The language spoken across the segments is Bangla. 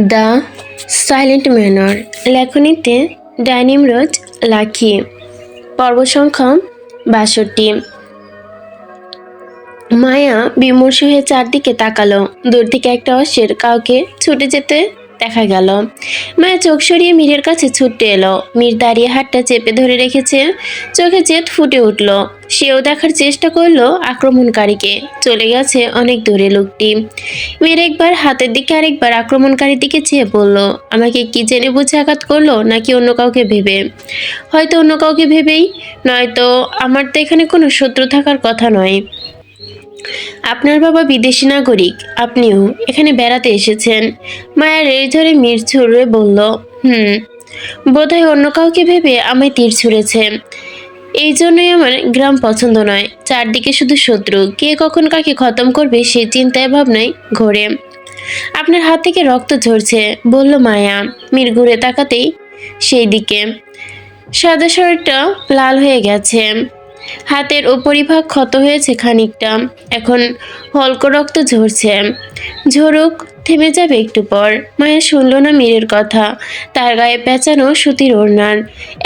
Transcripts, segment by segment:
দ্য সাইলেন্ট ম্যানর লেখনীতে ডাইনিমরোজ লাখি পর্ব সংখ্যা ৬২। মায়া বিমর্ষ হয়ে চারদিকে তাকালো। দূর থেকে একটা অশ্বের কাউকে ছুটে যেতে দেখা গেল। মায়া চোখ সরিয়ে মীরের কাছে ছুটে এলো। মীর দাঁড়িয়ে হাতটা চেপে ধরে রেখেছে। চোখে জেদ ফুটে উঠল। সেও দেখার চেষ্টা করলো আক্রমণকারীকে। চলে গেছে অনেক দূরে লোকটি। মীর একবার হাতের দিকে আরেকবার আক্রমণকারীর দিকে চেয়ে বলল, আমাকে কি জেনে বুঝে আঘাত করলো নাকি অন্য কাউকে ভেবে? হয়তো অন্য কাউকে ভেবেই, নয়তো আমার তো এখানে কোনো শত্রু থাকার কথা নয়। আপনার বাবা বিদেশি নাগরিক, আপনিও এখানে বেড়াতে এসেছেন। মায়া রেড়ে ধরে মীর ছুড়ে বলল, বোধহয় অন্য কাউকে ভেবে আমায় তীর ছুঁড়েছে। এই জন্যই আমার গ্রাম পছন্দ নয়। চারদিকে শুধু শত্রু, কে কখন কাকে খতম করবে সেই চিন্তায় ভাবনায় ঘোরে। আপনার হাত থেকে রক্ত ঝরছে, বলল মায়া। মীর ঘুরে তাকাতেই সেই দিকে সাদা শার্টটা লাল হয়ে গেছে, হাতের উপরিভাগ ক্ষত হয়েছে খানিকটা, এখন হলকো রক্ত ঝরছে। ঝরুক, থেমে যাবে একটু পর। মায়া শুনল না মীরের কথা। তার গায়ে পেঁচানো সুতির ওড়নার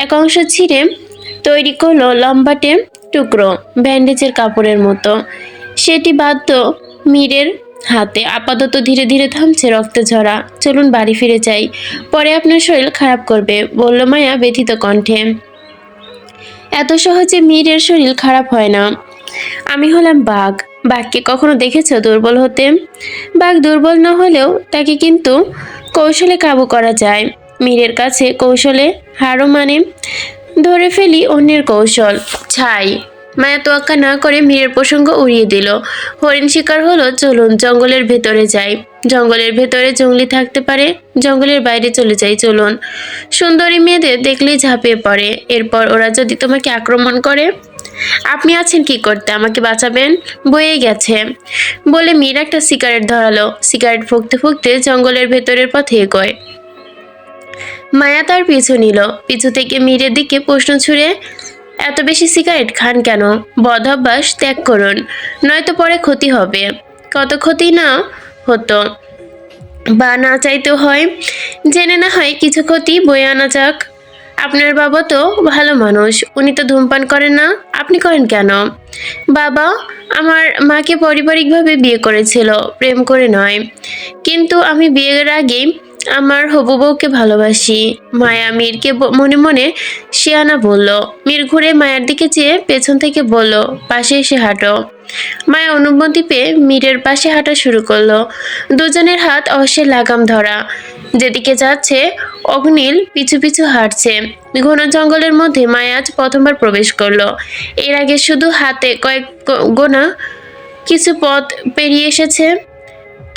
এক অংশ ছিঁড়ে তৈরি করলো লম্বাটে টুকরো ব্যান্ডেজের কাপড়ের মতো। সেটি বাধ্য মীরের হাতে। আপাতত ধীরে ধীরে থামছে রক্ত ঝরা। চলুন বাড়ি ফিরে যাই, পরে আপনার শরীর খারাপ করবে, বলল মায়া ব্যথিত কণ্ঠে। এত সহজে মীরের শরীর খারাপ হয় না। আমি হলাম বাঘ। বাঘকে কখনো দেখেছো দুর্বল হতে? বাঘ দুর্বল না হলেও তাকে কিন্তু কৌশলে কাবু করা যায়। মীরের কাছে কৌশলে হারও মানে ধরে ফেলি অন্যের কৌশল। ছাই। মায়া তোয়াক্কা না করে মীরের প্রসঙ্গ উড়িয়ে দিল। হরিণ শিকার হলো, চলুন জঙ্গলের ভেতরে যাই। জঙ্গলের ভেতরে জঙ্গলি থাকতে পারে, জঙ্গলের বাইরে চলে যাই চলুন। সুন্দরী মেয়েদের দেখলেই ঝাঁপিয়ে পড়ে। এরপর ওরা যদি তোমাকে আক্রমণ করে? আপনি আছেন কি করতে, আমাকে বাঁচাবেন? বয়ে গেছে, বলে মীর একটা সিগারেট ধরালো। সিগারেট ফুঁকতে ফুঁকতে জঙ্গলের ভেতরের পথে এগোয়। মায়া তার পিছু নিল। পিছু থেকে মীরের দিকে প্রশ্ন ছুড়ে, এত বেশি সিগারেট খান কেন? বদ অভ্যাস ত্যাগ করুন, নয়তো পরে ক্ষতি হবে। কত ক্ষতি না হতো বা না চাইতেও হয়, জেনে না হয় কিছু ক্ষতি বয়ে আনা যাক। আপনার বাবা তো ভালো মানুষ, উনি তো ধূমপান করেন না, আপনি করেন কেন? বাবা আমার মাকে পারিবারিকভাবে বিয়ে করেছিল, প্রেম করে নয়। কিন্তু আমি বিয়ের আগে আমার হবু বউকে ভালোবাসি। মায়া মীরকে মনে মনে শিয়ানা বলল। মীর ঘুরে মায়ের দিকে চেয়ে পেছন থেকে বলল, পাশে এসে হাঁটো। মায়া অনুমতি পেয়ে মীরের পাশে হাঁটা শুরু করলো। দুজনের হাত অবশ্যই লাগাম ধরা। যেদিকে যাচ্ছে অগ্নিল পিছু পিছু হাঁটছে। ঘন জঙ্গলের মধ্যে মায়া আজ প্রথমবার প্রবেশ করলো। এর আগে শুধু হাতে কয়েক গোনা কিছু পথ পেরিয়ে এসেছে।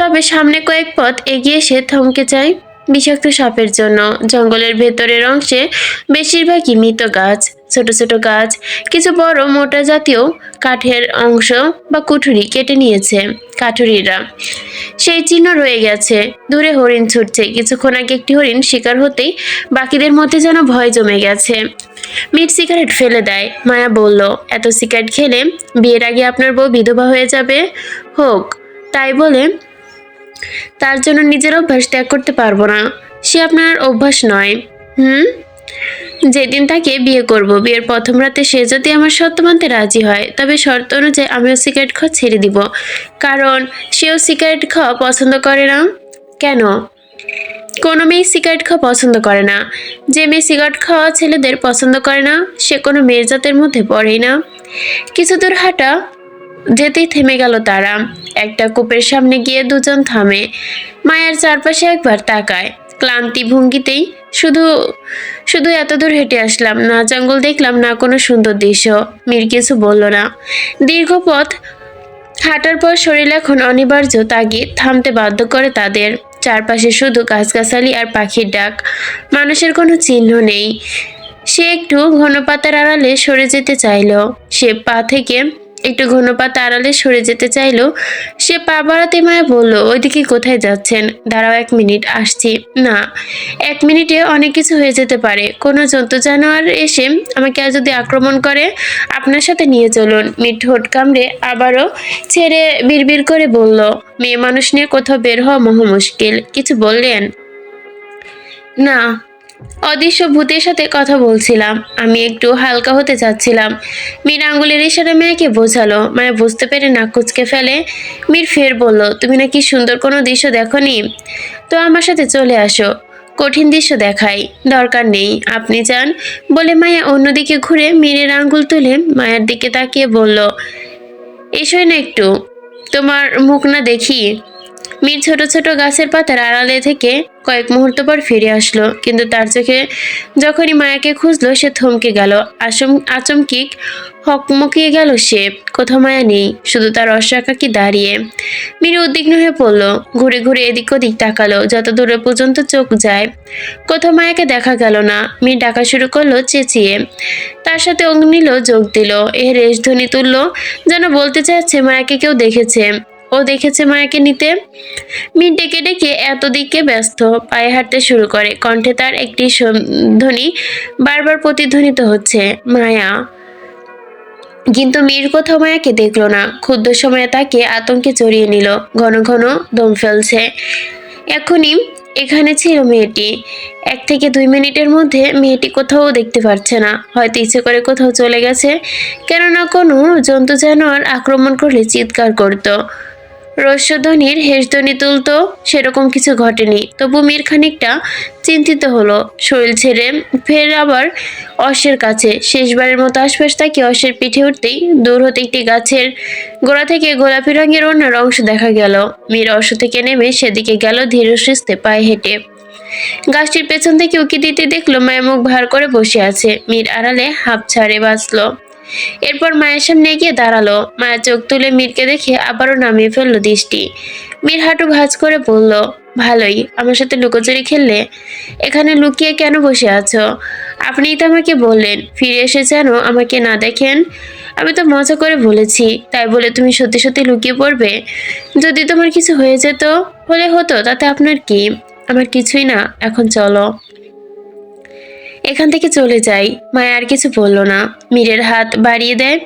তবে সামনে কয়েক পথ এগিয়ে এসে থমকে যায় বিষাক্ত সাপের জন্য। জঙ্গলের ভেতরের অংশে বেশিরভাগই মৃত গাছ, ছোট ছোট গাছ, কিছু বড় মোটা জাতীয় কাঠের অংশ বা কুঠুরি কেটে নিয়েছে কাঠুরিরা। সেই চিহ্ন রয়ে গেছে। দূরে হরিণ ছুটছে। কিছুক্ষণ আগে একটি হরিণ শিকার হতেই বাকিদের মধ্যে যেন ভয় জমে গেছে। মীর সিগারেট ফেলে দেয়। মায়া বলল, এত সিগারেট খেলে বিয়ের আগে আপনার বউ বিধবা হয়ে যাবে। হোক, তাই বলে তার জন্য নিজের অভ্যাস ত্যাগ করতে পারবো না। সে আপনার অভ্যাস নয়। যেদিন তাকে বিয়ে করব, বিয়ের প্রথম রাতে সে যদি আমার শর্ত মানতে রাজি হয়, তবে শর্ত অনুযায়ী আমিও সিগারেট খাওয়া ছেড়ে দিব। কারণ সেও সিগারেট খাওয়া পছন্দ করে না। কেন? কোনো মেয়ে সিগারেট খাওয়া পছন্দ করে না। যে মেয়ে সিগারেট খাওয়া ছেলেদের পছন্দ করে না, সে কোনো মেয়ের জাতের মধ্যে পড়েই না। কিছু দূর হাঁটা যেতেই থেমে গেল তারা। একটা কূপের সামনে গিয়ে দুজন থামে। মায়ার চারপাশে একবার তাকায়। ক্লান্তি ভঙ্গিতেই, শুধু শুধু এত দূর হেঁটে আসলাম, না জঙ্গল দেখলাম না কোনো সুন্দর দৃশ্য। মীর কিছু বলল না। দীর্ঘ পথ হাঁটার পর শরীর এখন অনিবার্য তাগিদ থামতে বাধ্য করে তাদের। চারপাশে শুধু গাছগাছালি আর পাখির ডাক, মানুষের কোনো চিহ্ন নেই। সে একটু ঘন পাতার আড়ালে সরে যেতে চাইল। সে পা বাড়াতে মায়া বলল, ওইদিকে কোথায় যাচ্ছেন? দাঁড়াও, 1 মিনিট, আসছি। না, 1 মিনিটে অনেক কিছু হয়ে যেতে পারে। কোনো জন্তু জানোয়ার এসে আমাকে আর যদি আক্রমণ করে? আপনার সাথে নিয়ে চলুন। মীর ঠোঁট কামড়ে আবারও ছেড়ে বিড়বিড় করে বলল, মেয়ে মানুষ নিয়ে কোথাও বের হওয়া মহা মুশকিল। কিছু বললেন? না, অদৃশ্য ভূতের সাথে কথা বলছিলাম। আমি একটু হালকা হতে চাচ্ছিলাম। মীর আঙ্গুলের ইশারা মেয়েকে বোঝালো। মায়া বুঝতে পেরে নাক কুঁচকে ফেলে। মীর ফের বলল, তুমি নাকি সুন্দর কোনো দৃশ্য দেখোনি? তো আমার সাথে চলে আসো, কঠিন দৃশ্য দেখাই। দরকার নেই, আপনি যান। বলে মায়া অন্যদিকে ঘুরে মীরের আঙ্গুল তুলে মায়ার দিকে তাকিয়ে বলল, এসোই না একটু, তোমার মুখ না দেখি। মীর ছোট ছোট গাছের পাতার আড়ালে থেকে কয়েক মুহূর্ত পর ফিরে আসলো, কিন্তু তার চোখে যখনই মায়াকে খুঁজলো সে থমকে গেল। আচমকিক হকমকিয়ে গেল সে। কোথাও মায়া নেই, শুধু তার অশ্বাকাকি দাঁড়িয়ে। মীর উদ্বিগ্ন হয়ে পড়লো, ঘুরে ঘুরে এদিক ওদিক তাকালো, যত দূরে পর্যন্ত চোখ যায়। কোথাও মায়াকে দেখা গেল না। মীর ডাকা শুরু করলো চেঁচিয়ে। তার সাথে অগ্নিলও যোগ দিল। এ রেশধ্বনি তুললো, যেন বলতে চাচ্ছে মায়াকে কেউ দেখেছে। ও দেখেছে মায়াকে নিতে। মীর ডেকে ডেকে এত দিকে ব্যস্ত, পায়ে হাঁটতে শুরু করে। কণ্ঠে তার একটি ধ্বনি বারবার প্রতিধ্বনিত হচ্ছে, মায়া। কিন্তু মীর কোথাও মায়াকে দেখলো না। ক্ষুদ্র সময়ে তাকে আতঙ্কে জড়িয়ে নিল। ঘন ঘন দম ফেলছে। এখনই এখানে ছিল মেয়েটি। 1 থেকে 2 মিনিটের মধ্যে মেয়েটি কোথাও দেখতে পারছে না। হয়তো ইচ্ছে করে কোথাও চলে গেছে, কেননা কোনো জন্তু জানোয়ার আক্রমণ করলে চিৎকার করতো, রস্যধ্বনির হেসধ্বনি তুলতো। সেরকম কিছু ঘটেনি। তবু মীর খানিকটা চিন্তিত হলো। শরীর ছেড়ে ফের আবার অশ্বের কাছে। শেষবারের মতো আশপাশ তাকে অশ্বের পিঠে উঠতেই দূর হতে একটি গাছের গোড়া থেকে গোলাপি রঙের অন্যান্য অংশ দেখা গেল। মীর অশ্ব থেকে নেমে সেদিকে গেল ধীর সুস্থে পায়ে হেঁটে। গাছটির পেছন থেকে উকি দিতে দেখলো মায়া মুখ ভার করে বসে আছে। মীর আড়ালে হাঁপ ছাড়ে বাঁচলো। এরপর মায়ের সামনে গিয়ে দাঁড়ালো। মায়ের চোখ তুলে মীরকে দেখে আবারও নামিয়ে ফেললো দৃষ্টি। মীর হাঁটু ভাঁজ করে বলল, ভালোই, আমার সাথে লুকোচুরি খেললে। এখানে লুকিয়ে কেন বসে আছো? আপনিই তো আমাকে বললেন ফিরে এসে যেন আমাকে না দেখেন। আমি তো মজা করে বলেছি, তাই বলে তুমি সত্যি সত্যি লুকিয়ে পড়বে? যদি তোমার কিছু হয়ে যেত, হলে হতো, তাতে আপনার কি? আমার কিছুই না, এখন চলো, এখান থেকে চলে যাই। মায়া আর কিছু বলল না। মীরের হাত বাড়িয়ে দেয়।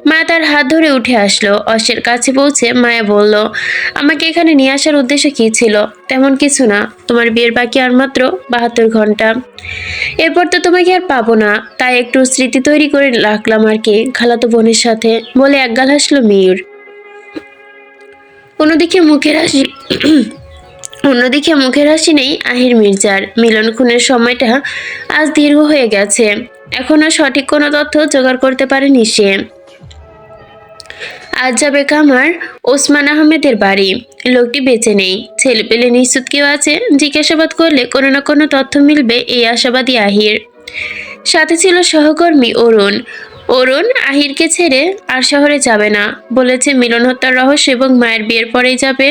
মায়া তার হাত ধরে উঠে আসলো। অশ্বের কাছে পৌঁছে মায়া বলল, আমাকে এখানে নিয়ে আসার উদ্দেশ্য কি ছিল? তেমন কিছু না, তোমার বিয়ের বাকি আর মাত্র 72 ঘন্টা। এরপর তো তোমাকে আর পাবো না, তাই একটু স্মৃতি তৈরি করে রাখলাম আর কি, খালাতো বোনের সাথে। বলে একগাল হাসলো মীর। অন্যদিকে মুখের হাসি অন্যদিকে মুখের হাসি নেই আহির মির্জার। মিলন খুনের সময়টা আজ দীর্ঘ হয়ে গেছে। এখনো সঠিক কোনো তথ্য জোগাড় করতে পারেনি সে। আজ যাবে কামার ওসমান আহমেদের বাড়ি। লোকটি বেঁচে নেই, ছেলে পেলে নিশ্চিত কেউ আছে। জিজ্ঞাসাবাদ করলে কোনো না কোনো তথ্য মিলবে, এই আশাবাদী আহির। সাথে ছিল সহকর্মী অরুণ। অরুণ আহিরকে ছেড়ে আর শহরে যাবে না, বলেছে মিলন হত্যার রহস্য এবং মায়ের বিয়ের পরেই যাবে।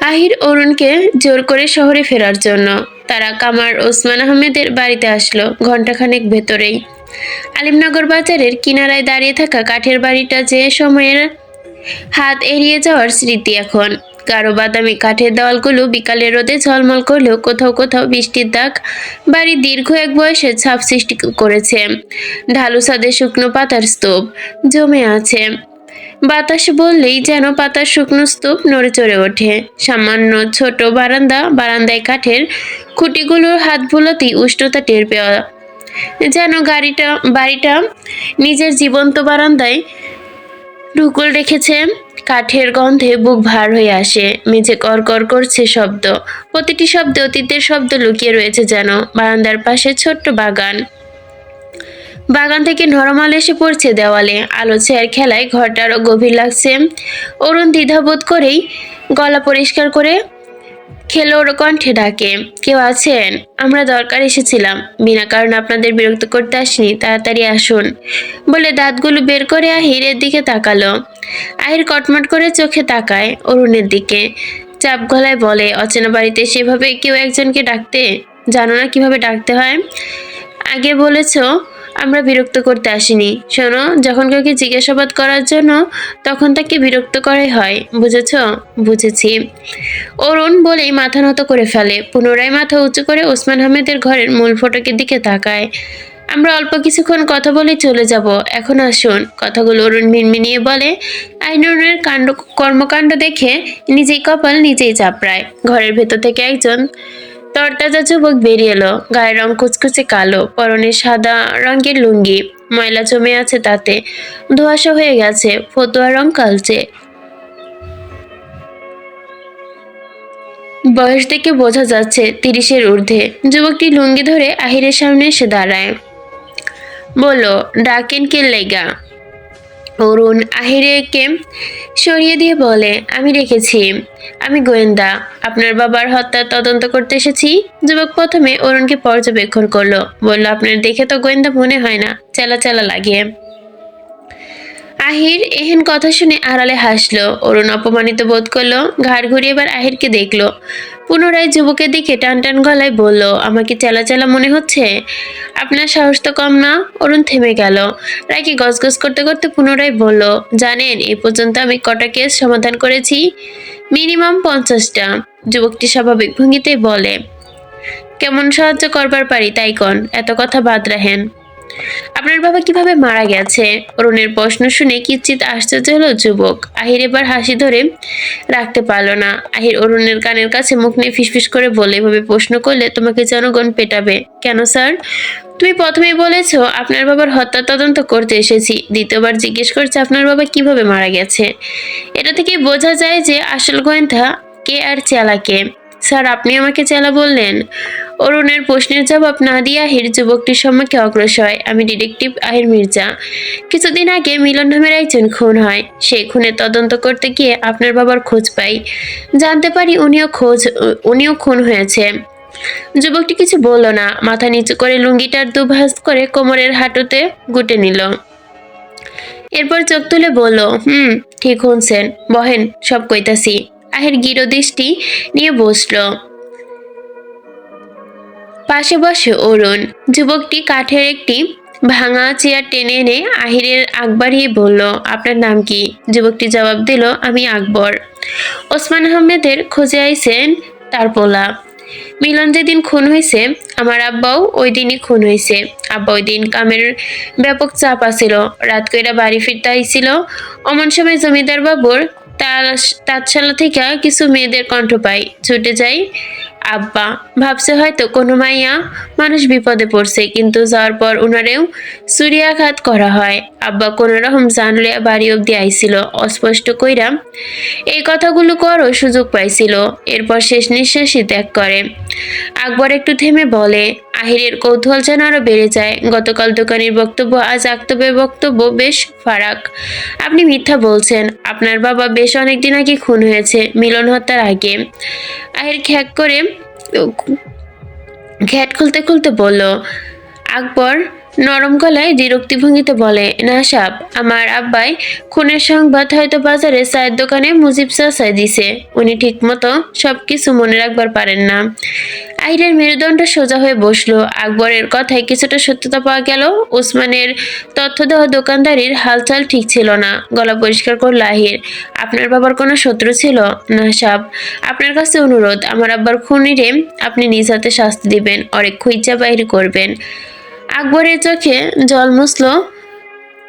আহির অরুণকে জোর করে শহরে ফেরার জন্য। তারা কামার ওসমান আহমেদের বাড়িতে আসলো ঘণ্টাখানেক ভেতরেই। আলিমনগর বাজারের কিনারায় দাঁড়িয়ে থাকা কাঠের বাড়িটা যে সময়ের হাত এড়িয়ে যাওয়ার স্মৃতি এখন। গাঢ় বাদামি কাঠের দেওয়ালগুলো বিকালের রোদে ঝলমল করলেও কোথাও কোথাও বৃষ্টির দাগ বাড়ির দীর্ঘ এক বয়সের ছাপ সৃষ্টি করেছে। ঢালু ছাদে শুকনো পাতার স্তূপ জমে আছে। বাতাস বললেই যেন পাতার শুকনো স্তূপ নড়ে চড়ে ওঠে। সামান্য ছোট বারান্দায় কাঠের খুঁটিগুলোর হাত বুলোতেই উষ্ণতা টের পাওয়া, যেন বাড়িটা নিজের জীবন্ত বারান্দায় ঢুকুল রেখেছে। কাঠের গন্ধে বুক ভার হয়ে আসে। মেঝে কড়কড় করছে শব্দ। প্রতিটি শব্দে অতীতের শব্দ লুকিয়ে রয়েছে যেন। বারান্দার পাশে ছোট্ট বাগান থেকে নরম আলো এসে পড়ছে দেওয়ালে। আলো ছায়ার খেলায় ঘরটা আরো গভীর লাগছে। অরুণ দ্বিধাবোধ করেই গলা পরিষ্কার করে খেলোর কণ্ঠে ডাকে, কেউ আছেন? আমরা দরকার এসেছিলাম, বিনা কারণে আপনাদের বিরক্ত করতে আসিনি, তাড়াতাড়ি আসুন। বলে দাঁতগুলো বের করে আহিরের দিকে তাকালো। আহির কটমট করে চোখে তাকায় অরুণের দিকে। চাপ গলায় বলে, অচেনা বাড়িতে সেভাবে কেউ একজনকে ডাকতে জানো না কিভাবে ডাকতে হয়? আগে বলেছ আমরা বিরক্ত করতে আসিনি। শোনো, যখন কাউকে জিজ্ঞাসাবাদ করার জন্য, তখন তাকে বিরক্ত করাই হয়, বুঝেছ? বুঝেছি। অরুণ বলেই মাথা নত করে ফেলে। পুনরায় মাথা উঁচু করে ওসমান আহমেদের ঘরের মূল ফটকের দিকে তাকায়। আমরা অল্প কিছুক্ষণ কথা বলে চলে যাব, এখন আসুন। কথাগুলো অরুণ মিনমিনিয়ে বলে। আইনুরের কর্মকাণ্ড দেখে নিজেই কপাল নিজেই চাপড়ায়। ঘরের ভেতর থেকে একজন তরতাজা যুবক বেরিয়ে এলো। গায়ের রং কুচকুচে কালো, পরনে সাদা রঙের লুঙ্গি, ময়লা জমে আছে তাতে, ধোঁয়াশা হয়ে গেছে, ফতুয়া রং কালচে। বয়স দেখে বোঝা যাচ্ছে 30-এর ঊর্ধ্বে। যুবকটি লুঙ্গি ধরে আহিরের সামনে এসে দাঁড়ায়। বলল, ডাকেন কে লেগা? অরুণ আহিরকে সরিয়ে দিয়ে বলে, আমি রেখেছি, আমি গোয়েন্দা, আপনার বাবার হত্যার তদন্ত করতে এসেছি। যুবক প্রথমে অরুণকে পর্যবেক্ষণ করলো, বলল, আপনার দেখে তো গোয়েন্দা মনে হয় না, চেলা চেলা লাগে। আহির এহেন কথা শুনে আড়ালে হাসলো। অরুণ অপমানিত বোধ করলো, ঘাড় ঘুরিয়ে এবার আহিরকে দেখলো। পুনরায় যুবকের দিকে টান টান গলায় বলল, আমাকে চেলা চেলা মনে হচ্ছে? আপনার সাহস তো কম না। অরুণ থেমে গেল। রাগে গজগজ করতে করতে পুনরায় বলল, জানেন এই পর্যন্ত আমি কটা কেস সমাধান করেছি? মিনিমাম 50টা। যুবকটি স্বাভাবিক ভঙ্গিতে বলে, কেমন সাহায্য করবার পারি তাই কন, এত কথা বাদ রাখেন। আপনার বাবা কিভাবে মারা গেছে? অরুণের প্রশ্ন শুনে কিঞ্চিত আশ্চর্য হলো যুবক। আহির এবার হাসি ধরে রাখতে পারলো না। আহির অরুণের কানের কাছে মুখ নিয়ে ফিসফিস করে বলে, এভাবে প্রশ্ন করলে তোমাকে জনগণ পেটাবে। কেন স্যার? তুমি প্রথমেই বলেছো আপনার বাবার হত্যা তদন্ত করতে এসেছি, দ্বিতীয়বার জিজ্ঞেস করছে আপনার বাবা কিভাবে মারা গেছে। এটা থেকে বোঝা যায় যে আসল গোয়েন্দা কে আর চেলা কে। স্যার, আপনি আমাকে চেলা বললেন? অরুণের প্রশ্নের জবাব না দিয়ে আহির যুবকটির সম্মুখে অগ্রসর হয়। আমি ডিটেকটিভ আহির মির্জা। কিছুদিন আগে মিলন নামের একজন খুন হয়। সেই খুনের তদন্ত করতে গিয়ে আপনার বাবার খোঁজ পাই। জানতে পারি উনিও খুন হয়েছে। যুবকটি কিছু বলল না, মাথা নিচু করে লুঙ্গিটার দুভাঁজ করে কোমরের হাঁটুতে গুটে নিল। এরপর চোখ তুলে বলল, ঠিক শুনছেন, বহেন, সব কইতাছি। আহির গিরদৃষ্টি নিয়ে বসলো। পাশে বসে অরুণ। যুবকটি কাঠের একটি ভাঙা চেয়ার টেনে এনে আহিরের আগ বাড়িয়ে বলল, আপনার নাম কি? যুবকটি জবাব দিল, আমি আকবর। ওসমান আহমেদের খোঁজে আইছেন তার পোলা। মিলন যেদিন খুন হয়েছে আমার আব্বাও ওই দিনই খুন হয়েছে। আব্বা ওই দিন কামের ব্যাপক চাপ আছিল, রাত কইরা বাড়ি ফিরতে আইছিল। অমন সময় জমিদার বাবুর তাঁতশালা থেকে কিছু মেয়েদের কণ্ঠ পাই, ছুটে যাই। আব্বা ভাবছে হয়তো কোনো মাইয়া মানুষ বিপদে পড়ছে, কিন্তু যাওয়ার পর উনারেও ছুরিয়াঘাত করা হয়। আব্বা কোনো রকম জানলে বাড়ি অব্দি আইছিল, অস্পষ্ট কইরা এই কথাগুলো করো সুযোগ পাইছিল। এরপর শেষ নিঃশ্বাসই ত্যাগ করে। আকবর একটু থেমে বলে, আহিরের কৌতূহল যেন আরো বেড়ে যায়। গতকাল দোকানের বক্তব্য আজ আক্তবের বক্তব্য বেশ ফারাক। আপনি মিথ্যা বলছেন, আপনার বাবা বেশ অনেকদিন আগে খুন হয়েছে, মিলন হত্যার আগে। আহির ঘ্যাট খুলতে খুলতে বলল। আকবর নরম গলায় বিরক্তি ভঙ্গিতে বলে, না সাব, আমার আব্বাই খুনের সংবাদ হয়তো বাজারে চায়ের দোকানে মুজিব চাচাই দিছে, উনি ঠিক মতো সবকিছু মনে রাখবার পারেন না। আহিরের মেরুদণ্ড সোজা হয়ে বসলো। আকবরের কথায় কিছুটা সত্যতা পাওয়া গেল। ওসমানের তথ্য দেওয়া দোকানদারির হালচাল ঠিক ছিল না। গলা পরিষ্কার করলো আহির, আপনার বাবার কোনো শত্রু ছিল? না সাব, আপনার কাছে অনুরোধ, আমার আব্বার খুনিরে আপনি নিজ হাতে শাস্তি দিবেন, অনেক খুঁজা বাহির করবেন। আকবরের চোখে জল মুছল,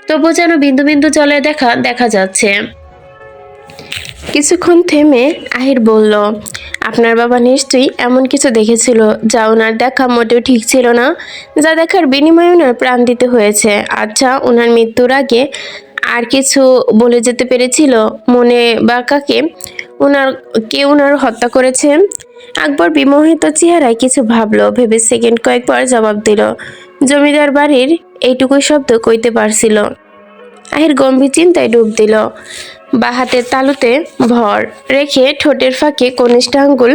তবু যেন বিন্দু বিন্দু জলে দেখা যাচ্ছে। কিছুক্ষণ থেমে আহির বলল, আপনার বাবা নিশ্চয়ই এমন কিছু দেখেছিল যা ওনার দেখা মোটেও ঠিক ছিল না, যা দেখার বিনিময়ে ওনার প্রাণ দিতে হয়েছে। আচ্ছা, ওনার মৃত্যুর আগে আর কিছু বলে যেতে পেরেছিল? মনে বা কাকে ওনার হত্যা করেছে? আকবর বিমোহিত চেহারায় কিছু ভাবলো, ভেবে সেকেন্ড কয়েকবার জবাব দিল, জমিদার বাড়ির এইটুকু শব্দ কইতে পারছিল। আহির গম্ভীর চিন্তায় ডুব দিল। বা হাতের তালুতে ভর রেখে ঠোঁটের ফাঁকে কনিষ্ঠ আঙ্গুল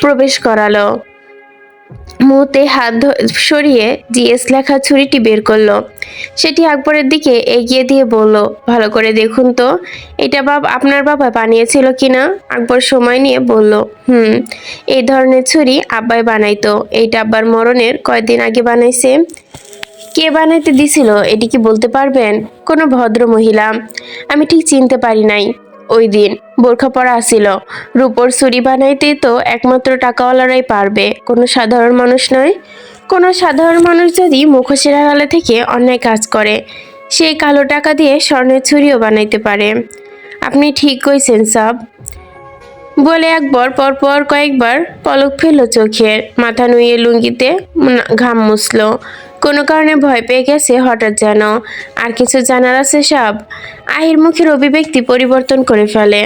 প্রবেশ করালো। মুহূর্তে হাত সরিয়ে জিএস লেখা ছুরিটি বের করলো। সেটি আকবরের দিকে এগিয়ে দিয়ে বলল, ভালো করে দেখুন তো, এটা আপনার বাবা বানিয়েছিল কিনা? আকবর সময় নিয়ে বলল, এই ধরনের ছুরি আব্বাই বানাইতো। এইটা আব্বার মরণের কয়েকদিন আগে বানাইছে। কে বানাইতে দিছিল এটি কি বলতে পারবেন? কোনো ভদ্র মহিলা। আমি ঠিক চিনতে পারি নাই। ওই দিন বোরখা পরা আসিল। রূপোর ছুরি বানাইতে তো একমাত্র টাকাওয়ালারাই পারবে, কোনো সাধারণ মানুষ নয়। কোনো সাধারণ মানুষ যদি মুখোশের আড়ালে থেকে অন্যায় কাজ করে, সেই কালো টাকা দিয়ে স্বর্ণের ছুরিও বানাইতে পারে। আপনি ঠিক কইছেন সাব। বলে একবার পরপর কয়েকবার পলক ফেলল চোখের, মাথা নুয়ে লুঙ্গিতে ঘাম মুছল। কোনো কারণে ভয় পেয়ে গেছে হঠাৎ যেন। আর কিছু জানার আছে সব। আহির মুখের অভিব্যক্তি পরিবর্তন করে ফেলে,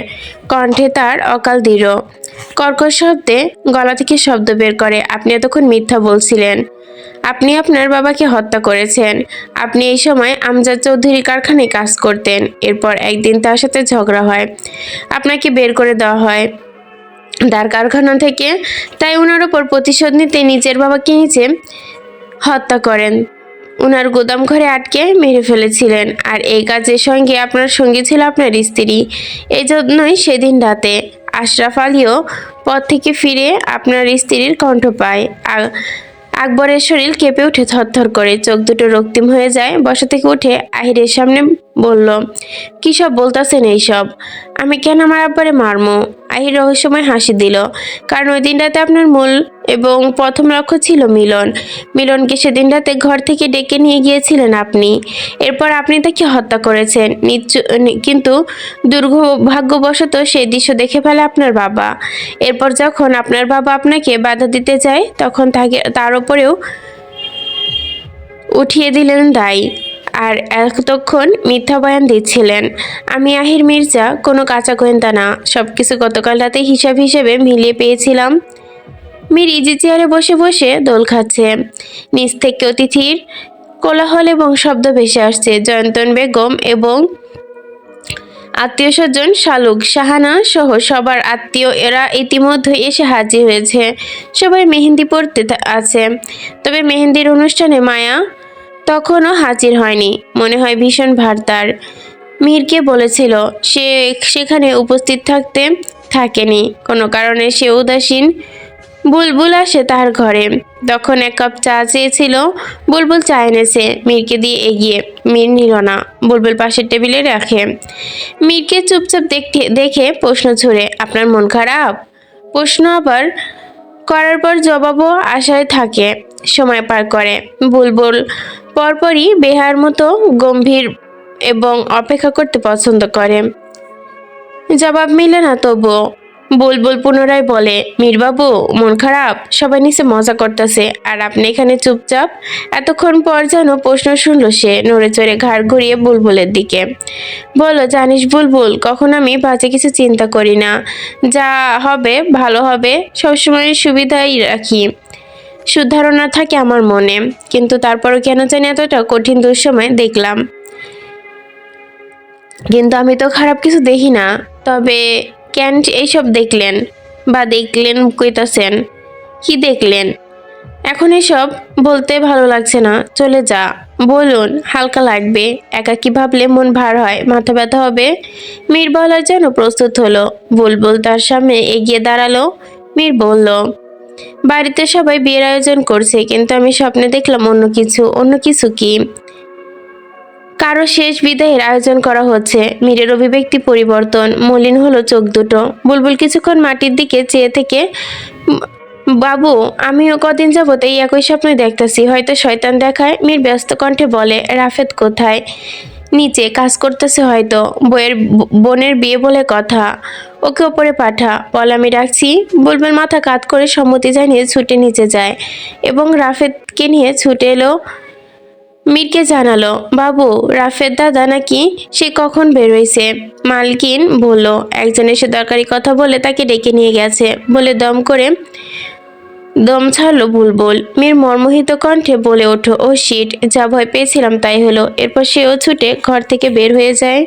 কণ্ঠে তার অকাল দৃঢ়। কর্কশ শব্দে গলা থেকে শব্দ বের করে, আপনি এতক্ষণ মিথ্যা বলছিলেন। আপনি আপনার বাবাকে হত্যা করেছেন। আপনি এই সময় আমজাদ চৌধুরী কারখানায় কাজ করতেন। এরপর একদিন তার সাথে ঝগড়া হয়, আপনাকে বের করে দেওয়া হয় তার কারখানা থেকে। তাই ওনার ওপর প্রতিশোধ নিতে নিজের বাবাকে নিচে হত্যা করেন, ওনার গোদাম ঘরে আটকে মেরে ফেলেছিলেন। আর এই কাজের সঙ্গে আপনার সঙ্গী ছিল আপনার স্ত্রী। এই জন্যই সেদিন রাতে আশরাফ আলীও পথ থেকে ফিরে আপনার স্ত্রীর কণ্ঠ পায়। আকবরের শরীর কেঁপে উঠে থরথর করে, চোখ দুটো রক্তিম হয়ে যায়। বসা থেকে উঠে আহিরের সামনে বলল, কী সব বলতেছেন এইসব? আমি কেন আমার আব্বারে মারমো? আহির রহস্যময় হাসি দিল, কারণ ওই দিন রাতে আপনার মূল এবং প্রথম লক্ষ্য ছিল মিলন। মিলনকে সেদিন রাতে ঘর থেকে ডেকে নিয়ে গিয়েছিলেন আপনি। এরপর আপনি তাকে হত্যা করেছেন। কিন্তু দুর্ভাগ্যবশত সেই দৃশ্য দেখে ফেলে আপনার বাবা। এরপর যখন আপনার বাবা আপনাকে বাধা দিতে যায়, তখন তার উপরেও উঠিয়ে দিলেন দায়। আর এতক্ষণ মিথ্যা বয়ান দিচ্ছিলেন। আমি আহির মির্জা, কোনো কাঁচা গোয়েন্দা না। সবকিছু গতকাল রাতে হিসাব হিসেবে মিলিয়ে পেয়েছিলাম। মীর ইজি চেয়ারে বসে বসে দোল খাচ্ছে। নিচ থেকে অতিথির কোলাহল এবং শব্দ ভেসে আসছে। জয়ন্তন বেগম এবং আত্মীয় স্বজন শালুক শাহানা সহ সবার আত্মীয় এরা ইতিমধ্যে এসে হাজির হয়েছে। সবাই মেহেন্দি পড়তে আছে। তবে মেহেন্দির অনুষ্ঠানে মায়া তখনও হাজির হয়নি। মনে হয় ভীষণ ভার তার। মীরকে বলেছিল সে সেখানে উপস্থিত থাকেনি। কোনো কারণে সে উদাসীন। বুলবুল আসে তার ঘরে। তখন এক কাপ চা চেয়েছিল। বুলবুল চা এনেছে, মীরকে দিয়ে এগিয়ে। মীর নিল না, বুলবুল পাশের টেবিলে রাখে। মীরকে চুপচাপ দেখে প্রশ্ন ছুড়ে, আপনার মন খারাপ? প্রশ্ন আবার করার পর জবাবও আশায় থাকে। সময় পার করে। বুলবুল পরপরই বেহার মতো গম্ভীর এবং অপেক্ষা করতে পছন্দ করে। জবাব মিলে না তবুও বুলবুল পুনরায় বলে, মীরবাবু মন খারাপ? সবাই নিচে মজা করতেছে আর আপনি এখানে চুপচাপ। এতক্ষণ পর যেন প্রশ্ন শুনল সে, নড়ে চড়ে ঘাড় ঘুরিয়ে বুলবুলের দিকে বলল, জানিস বুলবুল, কখন আমি বাজে কিছু চিন্তা করি না। যা হবে ভালো হবে সবসময় সুবিধাই রাখি, সুধারণা থাকে আমার মনে। কিন্তু তারপরও কেন জানি এতটা কঠিন দুঃসময় দেখলাম। কিন্তু আমি তো খারাপ কিছু দেখি না। তবে কেন এইসব দেখলেন কইতাছেন? কি দেখলেন? এখন এসব বলতে ভালো লাগছে না, চলে যা। বলুন, হালকা লাগবে। একাকী ভাবলে মন ভার হয়, মাথা ব্যথা হবে। মীর বলার জন্য প্রস্তুত হলো। বুলবুল তার সামনে এগিয়ে দাঁড়ালো। মীর বলল, বাড়িতে সবাই বিয়ের আয়োজন করছে, কিন্তু আমি স্বপ্নে দেখলাম অন্য কিছু কি? কারো শেষ বিদায়ের আয়োজন করা হচ্ছে। মীরের অভিব্যক্তি পরিবর্তন, মলিন হলো চোখ দুটো। বুলবুল কিছুক্ষণ মাটির দিকে চেয়ে থেকে, বাবু আমিও কদিন যাবত এই একই স্বপ্ন দেখতেছি, হয়তো শয়তান দেখায়। মীর ব্যস্ত কণ্ঠে বলে, রাফেদ কোথায়? নিচে কাজ করতেছে হয়তো। বোনের বিয়ে বলে কথা, ওকে ওপরে পাঠা। বল আমি রাখছি। বুলবুল মাথা কাত করে সম্মতি জানিয়ে ছুটে নিচে যায় এবং রাফেদকে নিয়ে ছুটে এলো। মীরকে জানালো, বাবু রাফেদ দাদা নাকি সে কখন বের হয়েছে। মালকিন বলল, একজন এসে দরকারি কথা বলে তাকে ডেকে নিয়ে গেছে বলে দম ছাড়লো বুলবুল। মীর মর্মহিত কণ্ঠে বলে ওঠো, ও শিট, যা ভয় পেয়েছিলাম তাই হলো। এরপর সেও ছুটে ঘর থেকে বের হয়ে যায়।